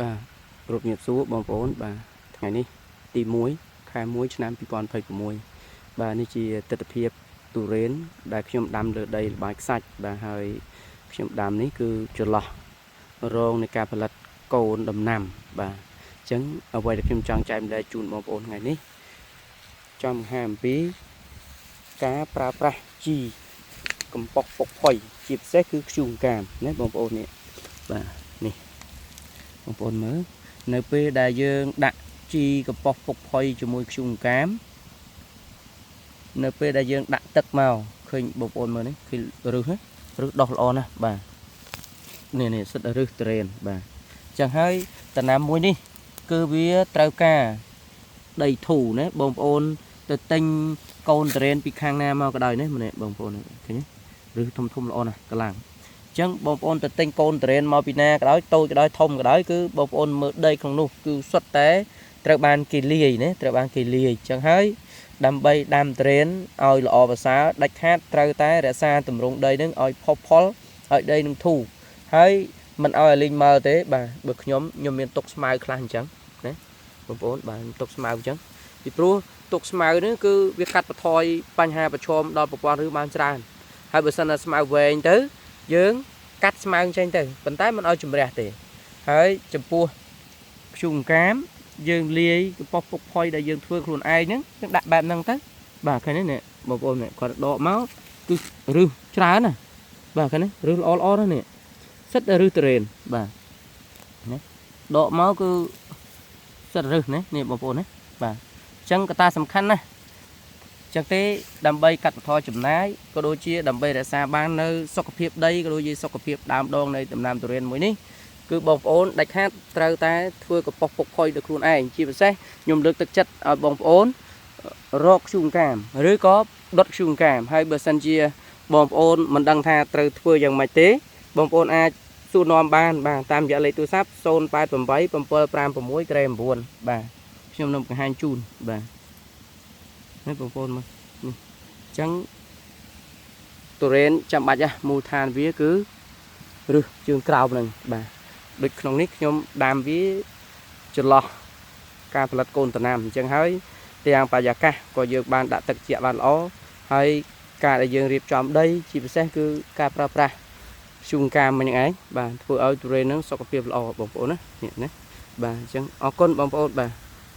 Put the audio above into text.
បាទគ្រប់ញាតិសួរបងប្អូនបាទថ្ងៃនេះទី1 ខែ 1 ឆ្នាំ 2026បាទនេះជាទស្សនវិជ្ជាទុរេនដែលខ្ញុំដាំលើដីល្បាយខ្សាច់បាទហើយខ្ញុំដាំនេះគឺចន្លោះរងនៃការផលិតកូនដំណាំបាទអញ្ចឹងអ្វីដែលខ្ញុំចង់ចែកម្លែកជូនបងប្អូនថ្ងៃនេះចង់បង្ហាញអំពីការប្រើប្រាស់ជីកំប៉ុស្តពុកផុយជាពិសេសគឺធ្យូងកាមណាបងប្អូននេះបាទនេះបងប្អូនមើលនៅពេលដែលយើងដាក់ជីកំប៉ុស្តពុកផុយជាមួយធ្យូងកាមនៅពេលដែលយើងដាក់ទឹកមកឃើញបងប្អូនមើលនេះឃើញរឹសដោះល្អណាស់បាទនេះសិតរឹសត្រេនបាទអញ្ចឹងហើយដំណាំមួយនេះគឺវាត្រូវការដីធូរណាបងប្អូនទៅទិញកូនត្រេនពីខាងណាមកក៏ដោយនេះម្នាក់បងប្អូនឃើញរឹសធំល្អណាស់កលាំងអញ្ចឹងបងប្អូនទៅទិញកូនត្រេនមកពីណាក៏ដោយតូចក៏ដោយធំក៏ដោយគឺបងប្អូនមើលដីក្នុងនោះគឺសុទ្ធតែត្រូវបានគេលាយណាត្រូវបានគេលាយអញ្ចឹងហើយដើម្បីដាំត្រេនឲ្យល្អប្រសើរដាច់ខាតត្រូវតែរក្សាទម្រង់ដីនឹងឲ្យផុសផុលឲ្យដីនឹងធូរហើយមិនឲ្យលីងមើលទេបាទបើខ្ញុំមានទុកស្មៅខ្លះអញ្ចឹងណាបងប្អូនបាទទុកស្មៅអញ្ចឹងពីព្រោះទុកស្មៅនេះគឺវាកាត់បន្ថយបញ្ហាប្រឈមដល់ប្រព័ន្ធឫសបានច្រើនហើយបើសិនតែស្មៅវែងទៅយើងកាត់ស្មៅចេញទៅប៉ុន្តែមិនឲ្យជំរះទេហើយចំពោះធ្យូងកាមយើងលាយកំប៉ុស្តពុកផុយដែលយើងធ្វើខ្លួនឯងហ្នឹងយើងដាក់បែបហ្នឹងទៅបាទឃើញនេះបងប្អូននេះគាត់ដកមកគឺរឹសច្រើនណាបាទឃើញនេះរឹសល្អណាស់នេះសិតតែរឹសត្រេនបាទណាដកមកគឺសិតរឹសនេះបងប្អូនណាបាទអញ្ចឹងកត្តាសំខាន់ណាស់ចឹងទេដើម្បីកាត់បន្ថយចំណាយក៏ដូចជាដើម្បីរក្សាបាននៅសុខភាពដីក៏ដូចជាសុខភាពដើមដងនៃដំណាំទុរេនមួយនេះគឺបងប្អូនដាច់ខាតត្រូវតែធ្វើកំប៉ុស្តពុកផុយដោយខ្លួនឯងជាពិសេសខ្ញុំលើកទឹកចិត្តឲ្យបងប្អូនរកធ្យូងកាមឬក៏ដុតធ្យូងកាមហើយបើសិនជាបងប្អូនមិនដឹងថាត្រូវធ្វើយ៉ាងម៉េចទេបងប្អូនអាចសួរនាំបានតាមរយៈលេខទូរស័ព្ទ088 756 9បាទខ្ញុំនឹងបង្ហាញជូនបាទនេះបងប្អូនមើលនេះអញ្ចឹងទុរេនចាំបាច់មូលដ្ឋានវាគឺរឹសជើងក្រោមហ្នឹងបាទដូចក្នុងនេះខ្ញុំដាំវាចន្លោះការផលិតកូនដំណាំអញ្ចឹងហើយទាំងបរិយាកាសក៏យើងបានដាក់ទឹកជាក់បានល្អហើយការដែលយើងរៀបចំដីជាពិសេសគឺការប្រើប្រាស់ធ្យូងកាមមិញហ្នឹងឯងបាទធ្វើឲ្យទុរេនហ្នឹងសុខភាពល្អបងប្អូនណានេះណាបាទអញ្ចឹងអរគុណបងប្អូនបាទ